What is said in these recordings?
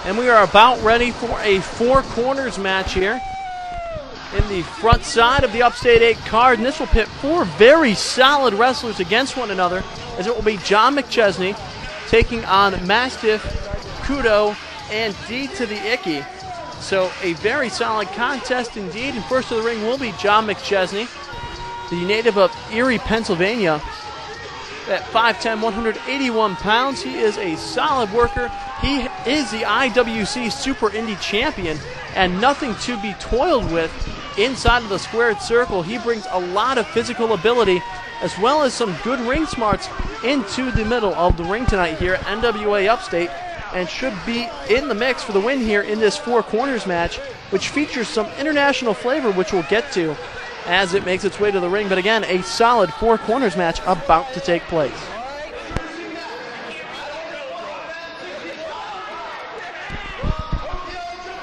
And we are about ready for a four corners match here in the front side of the Upstate 8 card. And this will pit four very solid wrestlers against one another, as it will be John McChesney taking on Mastiff, Kudo, and D to the Icky. So a very solid contest indeed. And first to the ring will be John McChesney, the native of Erie, Pennsylvania. At 5'10", 181 pounds, he is a solid worker. He is the IWC Super Indie Champion, and nothing to be toiled with inside of the squared circle. He brings a lot of physical ability as well as some good ring smarts into the middle of the ring tonight here at NWA Upstate, and should be in the mix for the win here in this four corners match, which features some international flavor, which we'll get to as it makes its way to the ring. But again, a solid four corners match about to take place.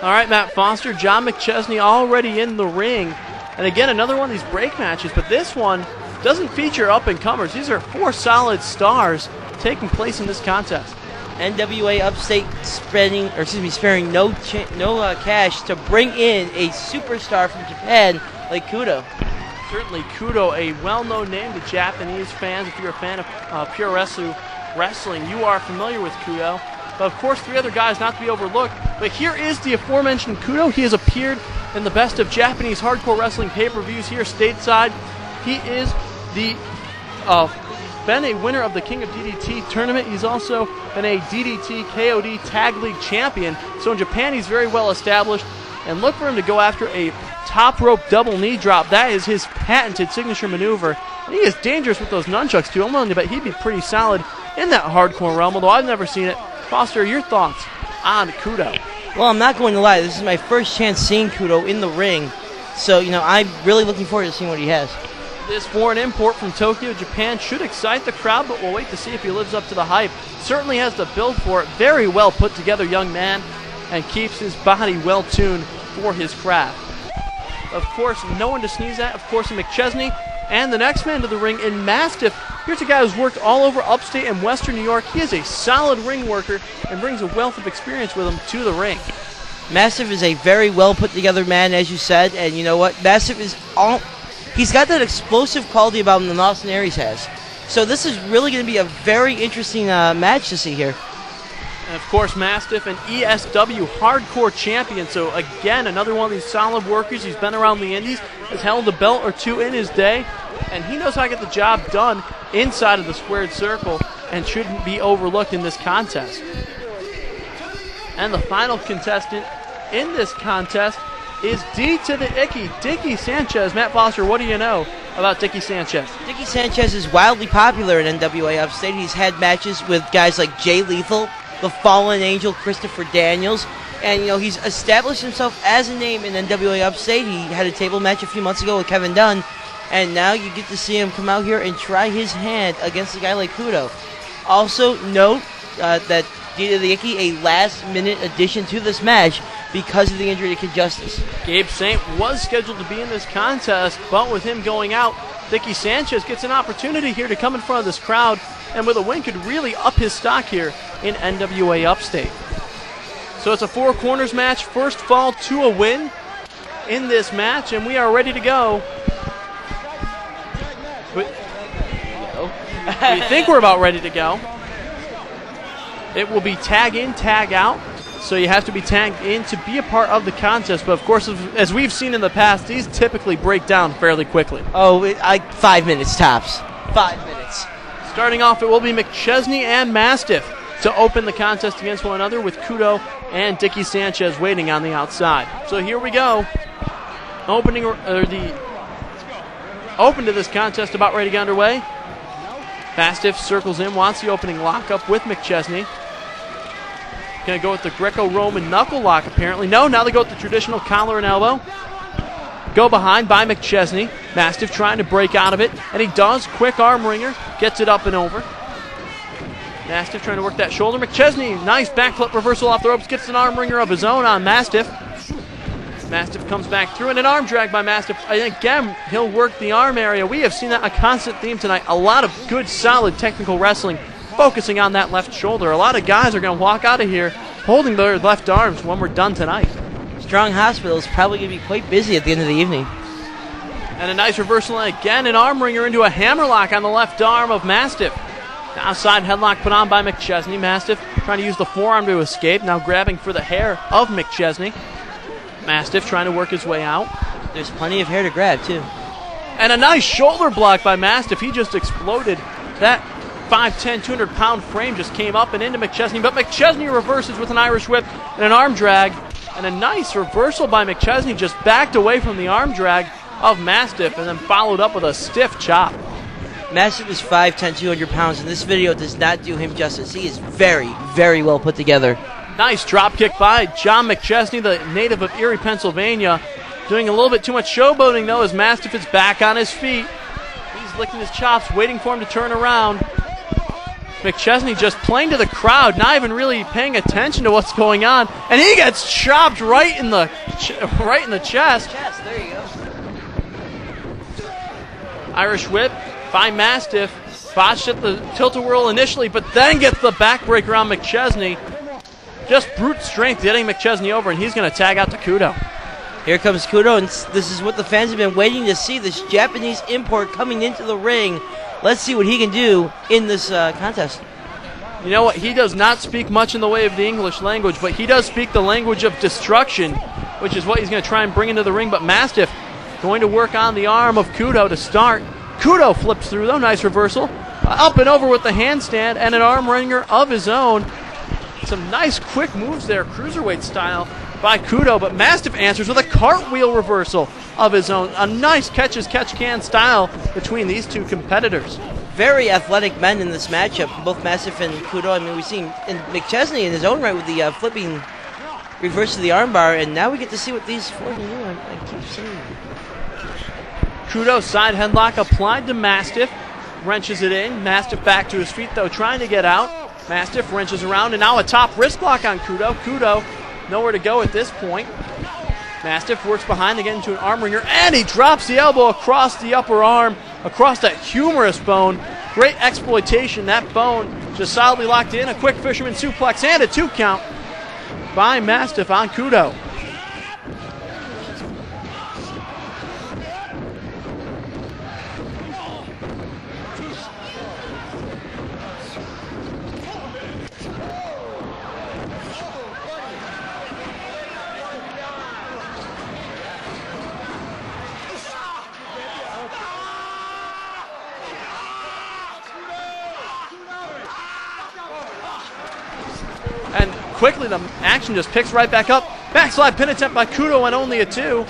All right, Matt Foster, John McChesney already in the ring. And again, another one of these break matches, but this one doesn't feature up-and-comers. These are four solid stars taking place in this contest. NWA Upstate sparing no cash to bring in a superstar from Japan like Kudo. Certainly Kudo, a well-known name to Japanese fans. If you're a fan of pure wrestling, you are familiar with Kudo. But of course, three other guys not to be overlooked. But here is the aforementioned Kudo. He has appeared in the best of Japanese hardcore wrestling pay-per-views here stateside. He is been a winner of the King of DDT tournament. He's also been a DDT KOD Tag League champion. So in Japan, he's very well established. And look for him to go after a top rope double knee drop. That is his patented signature maneuver. And he is dangerous with those nunchucks too. I'm willing to bet he'd be pretty solid in that hardcore realm, although I've never seen it. Foster, your thoughts on Kudo? Well, I'm not going to lie. This is my first chance seeing Kudo in the ring. So, I'm really looking forward to seeing what he has. This foreign import from Tokyo, Japan should excite the crowd, but we'll wait to see if he lives up to the hype. Certainly has the build for it. Very well put together young man, and keeps his body well tuned for his craft. Of course, no one to sneeze at. Of course, McChesney. And the next man to the ring in Mastiff. Here's a guy who's worked all over upstate and western New York. He is a solid ring worker and brings a wealth of experience with him to the ring. Mastiff is a very well put together man, as you said, and you know what? Mastiff is he's got that explosive quality about him that Austin Aries has. So this is really going to be a very interesting match to see here. And of course, Mastiff, an ESW hardcore champion. So again, another one of these solid workers. He's been around the indies, has held a belt or two in his day, and he knows how to get the job done inside of the squared circle and shouldn't be overlooked in this contest. And the final contestant in this contest is D to the Icky, Dicky Sanchez. Matt Foster, what do you know about Dicky Sanchez? Dicky Sanchez is wildly popular in NWA Upstate. He's had matches with guys like Jay Lethal, the Fallen Angel, Christopher Daniels, and he's established himself as a name in NWA Upstate. He had a table match a few months ago with Kevin Dunn, and now you get to see him come out here and try his hand against a guy like Kudo. Also note that D to the Icky, a last-minute addition to this match because of the injury to Kid Justice. Gabe Saint was scheduled to be in this contest, but with him going out, Dicky Sanchez gets an opportunity here to come in front of this crowd, and with a win could really up his stock here in NWA Upstate. So it's a four corners match, first fall to a win in this match, and we are ready to go. We think we're about ready to go. It will be tag in, tag out. So you have to be tagged in to be a part of the contest. But of course, as we've seen in the past, these typically break down fairly quickly. Oh, 5 minutes tops. 5 minutes. Starting off, it will be McChesney and Mastiff to open the contest against one another, with Kudo and Dicky Sanchez waiting on the outside. So here we go. Open to this contest about ready to get underway. Mastiff circles in, wants the opening lockup with McChesney. Going to go with the Greco-Roman knuckle lock, apparently. No, now they go with the traditional collar and elbow. Go behind by McChesney. Mastiff trying to break out of it, and he does. Quick arm wringer, gets it up and over. Mastiff trying to work that shoulder. McChesney, nice backflip reversal off the ropes, gets an arm wringer of his own on Mastiff. Mastiff comes back through, and an arm drag by Mastiff. And again, he'll work the arm area. We have seen that a constant theme tonight. A lot of good, solid technical wrestling focusing on that left shoulder. A lot of guys are going to walk out of here holding their left arms when we're done tonight. Strong Hospital is probably going to be quite busy at the end of the evening. And a nice reversal, and again an arm wringer into a hammerlock on the left arm of Mastiff. Outside headlock put on by McChesney. Mastiff trying to use the forearm to escape, now grabbing for the hair of McChesney. Mastiff trying to work his way out. There's plenty of hair to grab, too. And a nice shoulder block by Mastiff. He just exploded. That 5'10", 200-pound frame just came up and into McChesney, but McChesney reverses with an Irish whip and an arm drag. And a nice reversal by McChesney, just backed away from the arm drag of Mastiff and then followed up with a stiff chop. Mastiff is 5'10", 200 pounds, and this video does not do him justice. He is very, very well put together. Nice drop kick by John McChesney, the native of Erie, Pennsylvania. Doing a little bit too much showboating, though, as Mastiff is back on his feet. He's licking his chops, waiting for him to turn around. McChesney just playing to the crowd, not even really paying attention to what's going on, and he gets chopped right in the chest. There you go. Irish whip by Mastiff, botched at the tilt-a-whirl initially, but then gets the backbreaker on McChesney. Just brute strength getting McChesney over, and he's going to tag out to Kudo. Here comes Kudo, and this is what the fans have been waiting to see, this Japanese import coming into the ring. Let's see what he can do in this contest. You know what? He does not speak much in the way of the English language, but he does speak the language of destruction, which is what he's going to try and bring into the ring. But Mastiff going to work on the arm of Kudo to start. Kudo flips through, though. Nice reversal. Up and over with the handstand and an arm wringer of his own. Some nice quick moves there, cruiserweight style by Kudo, but Mastiff answers with a cartwheel reversal of his own. A nice catch-as-catch-can style between these two competitors. Very athletic men in this matchup, both Mastiff and Kudo. I mean, we've seen McChesney in his own right with the flipping reverse to the armbar, and now we get to see what these four can do. I keep seeing. Kudo side headlock applied to Mastiff, wrenches it in. Mastiff back to his feet, though, trying to get out. Mastiff wrenches around, and now a top wrist block on Kudo. Kudo nowhere to go at this point. Mastiff works behind to get into an arm wringer, and he drops the elbow across the upper arm, across that humerus bone. Great exploitation. That bone just solidly locked in. A quick fisherman suplex and a 2 count by Mastiff on Kudo. And quickly the action just picks right back up. Backslide pin attempt by Kudo and only a 2.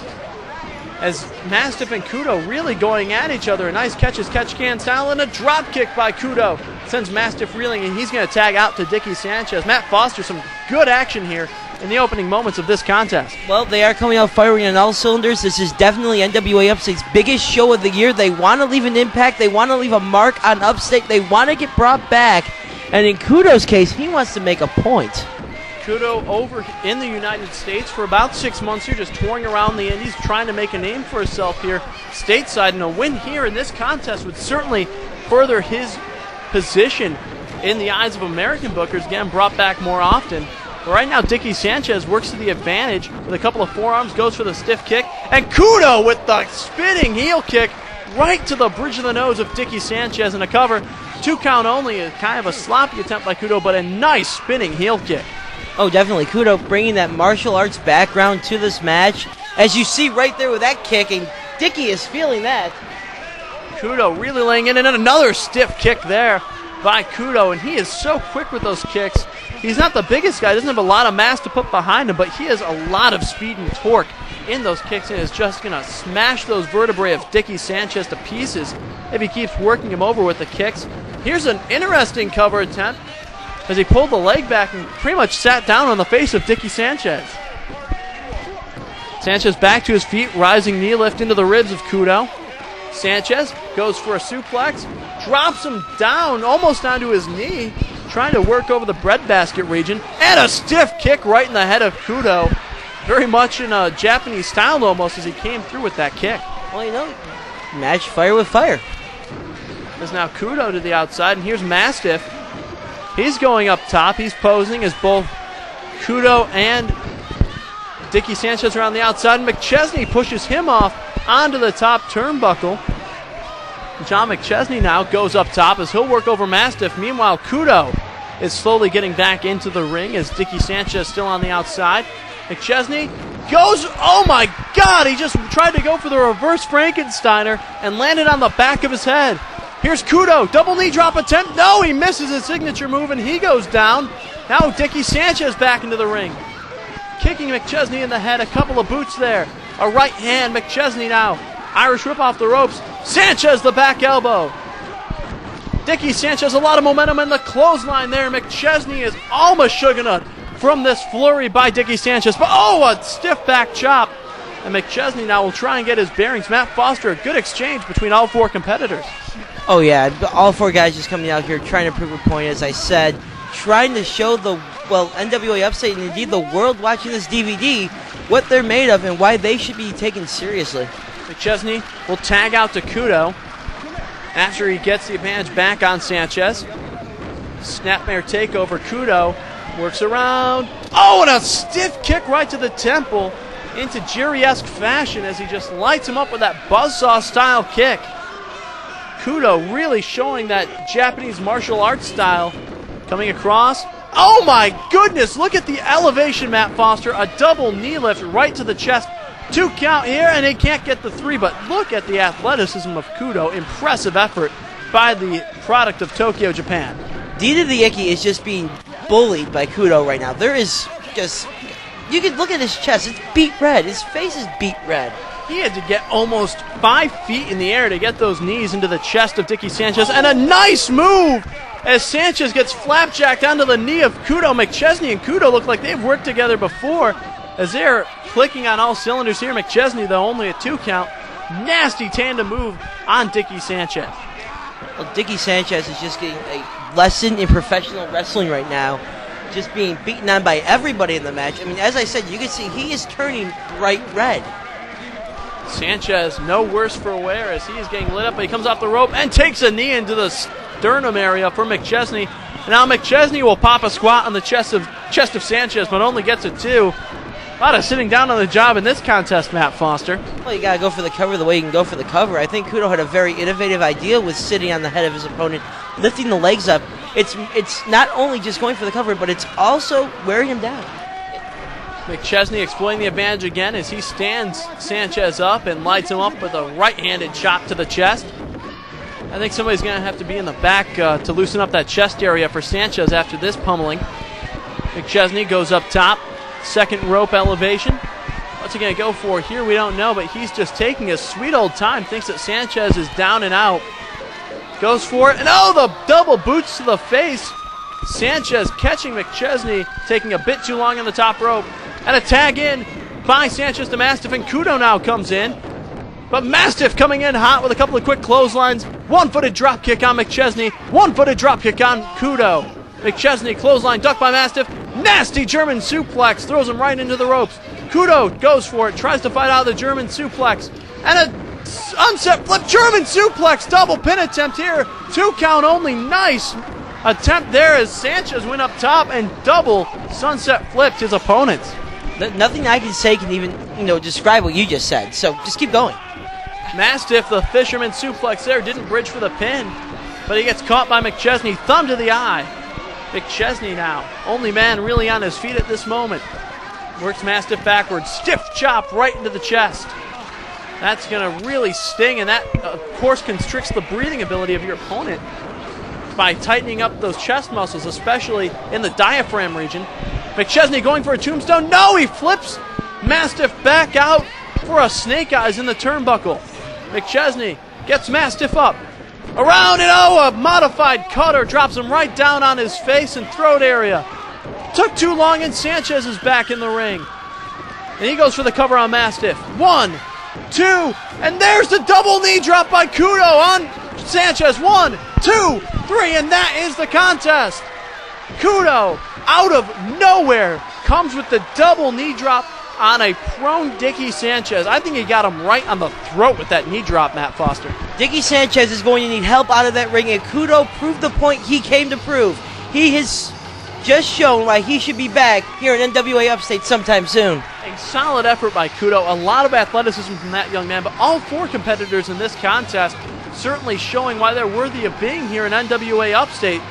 As Mastiff and Kudo really going at each other. A nice catch-as-catch-can style and a drop kick by Kudo. Sends Mastiff reeling, and he's going to tag out to Dickie Sanchez. Matt Foster, some good action here in the opening moments of this contest. Well, they are coming out firing on all cylinders. This is definitely NWA Upstate's biggest show of the year. They want to leave an impact. They want to leave a mark on Upstate. They want to get brought back. And in Kudo's case, he wants to make a point. Kudo over in the United States for about 6 months here, just touring around the Indies, trying to make a name for himself here stateside. And a win here in this contest would certainly further his position in the eyes of American bookers, again brought back more often. But right now, Dickie Sanchez works to the advantage with a couple of forearms, goes for the stiff kick, and Kudo with the spinning heel kick right to the bridge of the nose of Dickie Sanchez in a cover. 2 count only, a kind of a sloppy attempt by Kudo, but a nice spinning heel kick. Oh, definitely. Kudo bringing that martial arts background to this match. As you see right there with that kick, and Dickie is feeling that. Kudo really laying in, and another stiff kick there by Kudo, and he is so quick with those kicks. He's not the biggest guy, doesn't have a lot of mass to put behind him, but he has a lot of speed and torque in those kicks, and is just going to smash those vertebrae of Dickie Sanchez to pieces if he keeps working him over with the kicks. Here's an interesting cover attempt as he pulled the leg back and pretty much sat down on the face of Dickie Sanchez. Sanchez back to his feet, rising knee lift into the ribs of Kudo. Sanchez goes for a suplex, drops him down almost onto his knee, trying to work over the breadbasket region, and a stiff kick right in the head of Kudo. Very much in a Japanese style almost as he came through with that kick. Well, you know, match fire with fire. There's now Kudo to the outside, and here's Mastiff. He's going up top. He's posing as both Kudo and Dickie Sanchez are on the outside. McChesney pushes him off onto the top turnbuckle. John McChesney now goes up top as he'll work over Mastiff. Meanwhile, Kudo is slowly getting back into the ring as Dickie Sanchez still on the outside. McChesney goes, oh my God, he just tried to go for the reverse Frankensteiner and landed on the back of his head. Here's Kudo, double knee drop attempt. No, he misses his signature move and he goes down. Now Dickie Sanchez back into the ring. Kicking McChesney in the head, a couple of boots there. A right hand, McChesney now. Irish whip off the ropes. Sanchez the back elbow. Dickie Sanchez, a lot of momentum in the clothesline there. McChesney is almost shogunut from this flurry by Dickie Sanchez. But oh, a stiff back chop. And McChesney now will try and get his bearings. Matt Foster, a good exchange between all four competitors. Oh yeah, all four guys just coming out here trying to prove a point, as I said. Trying to show the, well, NWA Upstate and indeed the world watching this DVD what they're made of and why they should be taken seriously. McChesney will tag out to Kudo after he gets the advantage back on Sanchez. Snapmare takeover. Kudo works around. Oh, and a stiff kick right to the temple into Jerry-esque fashion as he just lights him up with that buzzsaw-style kick. Kudo really showing that Japanese martial arts style coming across. Oh my goodness, look at the elevation, Matt Foster. A double knee lift right to the chest. 2 count here, and they can't get the 3, but look at the athleticism of Kudo. Impressive effort by the product of Tokyo, Japan. Dita the Icky is just being bullied by Kudo right now. There is just, you can look at his chest, it's beet red. His face is beet red. He had to get almost 5 feet in the air to get those knees into the chest of Dickie Sanchez, and a nice move as Sanchez gets flapjacked onto the knee of Kudo. McChesney and Kudo look like they've worked together before as they're clicking on all cylinders here. McChesney, though, only a 2 count. Nasty tandem move on Dickie Sanchez. Well, Dickie Sanchez is just getting a lesson in professional wrestling right now. Just being beaten on by everybody in the match. I mean, as I said, you can see he is turning bright red. Sanchez no worse for wear as he is getting lit up, but he comes off the rope and takes a knee into the sternum area for McChesney. And now McChesney will pop a squat on the chest of Sanchez, but only gets a 2. A lot of sitting down on the job in this contest, Matt Foster. Well, you got to go for the cover the way you can go for the cover. I think Kudo had a very innovative idea with sitting on the head of his opponent, lifting the legs up. It's not only just going for the cover, but it's also wearing him down. McChesney exploiting the advantage again as he stands Sanchez up and lights him up with a right-handed chop to the chest. I think somebody's going to have to be in the back to loosen up that chest area for Sanchez after this pummeling. McChesney goes up top. Second rope elevation. What's he going to go for here? We don't know, but he's just taking his sweet old time. Thinks that Sanchez is down and out. Goes for it, and oh, the double boots to the face. Sanchez catching McChesney, taking a bit too long on the top rope. And a tag in by Sanchez to Mastiff, and Kudo now comes in. But Mastiff coming in hot with a couple of quick clotheslines. One-footed dropkick on McChesney. One-footed dropkick on Kudo. McChesney, clothesline, ducked by Mastiff. Nasty German suplex, throws him right into the ropes. Kudo goes for it, tries to fight out of the German suplex. And a unset flip German suplex, double pin attempt here. 2 count only, nice attempt there as Sanchez went up top and double sunset flipped his opponents. Nothing I can say can even, describe what you just said, so just keep going. Mastiff, the fisherman suplex there, didn't bridge for the pin, but he gets caught by McChesney, thumb to the eye. McChesney now, only man really on his feet at this moment. Works Mastiff backwards, stiff chop right into the chest. That's going to really sting, and that, of course, constricts the breathing ability of your opponent by tightening up those chest muscles, especially in the diaphragm region. McChesney going for a tombstone. No, he flips Mastiff back out for a snake eyes in the turnbuckle. McChesney gets Mastiff up. Around and a modified cutter drops him right down on his face and throat area. Took too long and Sanchez is back in the ring. And he goes for the cover on Mastiff. 1, 2, and there's the double knee drop by Kudo on Sanchez. 1, 2, 3, and that is the contest. Kudo, out of nowhere, comes with the double knee drop on a prone Dickie Sanchez. I think he got him right on the throat with that knee drop, Matt Foster. Dickie Sanchez is going to need help out of that ring, and Kudo proved the point he came to prove. He has just shown why he should be back here in NWA Upstate sometime soon. A solid effort by Kudo. A lot of athleticism from that young man, but all 4 competitors in this contest certainly showing why they're worthy of being here in NWA Upstate.